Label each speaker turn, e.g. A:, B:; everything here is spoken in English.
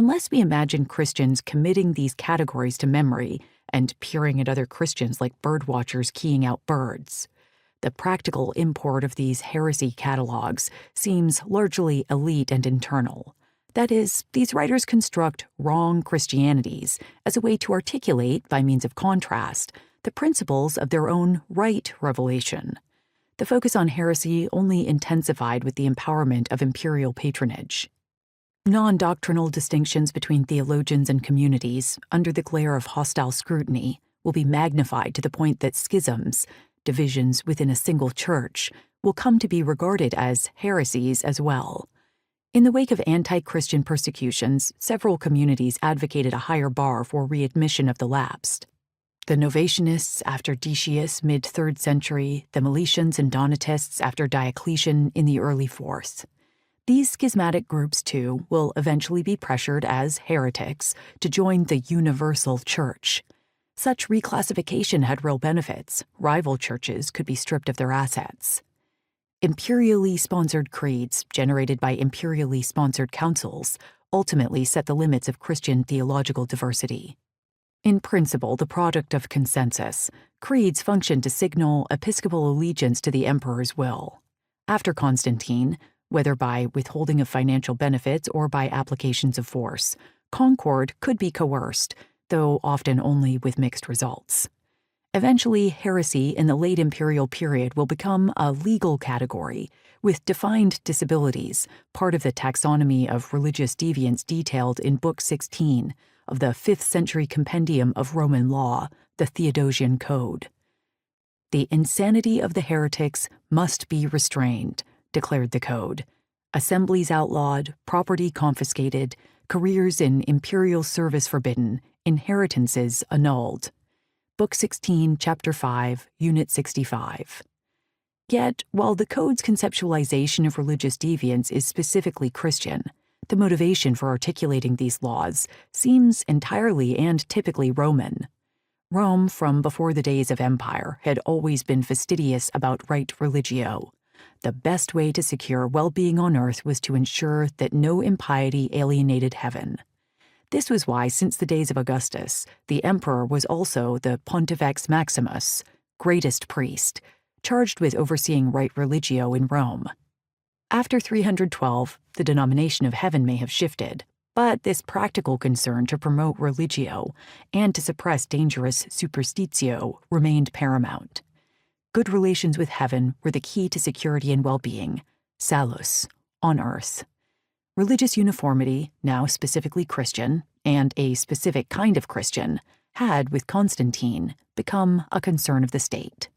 A: unless we imagine Christians committing these categories to memory and peering at other Christians like birdwatchers keying out birds. The practical import of these heresy catalogs seems largely elite and internal. That is, these writers construct wrong Christianities as a way to articulate, by means of contrast, the principles of their own right revelation. The focus on heresy only intensified with the empowerment of imperial patronage. Non-doctrinal distinctions between theologians and communities, under the glare of hostile scrutiny, will be magnified to the point that schisms, divisions within a single church, will come to be regarded as heresies as well. In the wake of anti-Christian persecutions, several communities advocated a higher bar for readmission of the lapsed. The Novatianists after Decius mid-3rd century, the Meletians and Donatists after Diocletian in the early 4th. These schismatic groups, too, will eventually be pressured as heretics to join the universal church. Such reclassification had real benefits. Rival churches could be stripped of their assets. Imperially sponsored creeds, generated by imperially sponsored councils, ultimately set the limits of Christian theological diversity. In principle, the product of consensus, creeds function to signal episcopal allegiance to the emperor's will. After Constantine, whether by withholding of financial benefits or by applications of force, concord could be coerced, though often only with mixed results. Eventually, heresy in the late imperial period will become a legal category, with defined disabilities, part of the taxonomy of religious deviance detailed in Book 16 of the 5th century compendium of Roman law, the Theodosian Code. The insanity of the heretics must be restrained, declared the code. Assemblies outlawed, property confiscated, careers in imperial service forbidden, inheritances annulled. Book 16, Chapter 5, Unit 65. Yet, while the code's conceptualization of religious deviance is specifically Christian, the motivation for articulating these laws seems entirely and typically Roman. Rome, from before the days of empire, had always been fastidious about right religio. The best way to secure well-being on earth was to ensure that no impiety alienated heaven. This was why, since the days of Augustus, the emperor was also the Pontifex Maximus, greatest priest, charged with overseeing right religio in Rome. After 312, the denomination of heaven may have shifted, but this practical concern to promote religio and to suppress dangerous superstitio remained paramount. Good relations with heaven were the key to security and well-being, salus, on earth. Religious uniformity, now specifically Christian, and a specific kind of Christian, had, with Constantine, become a concern of the state.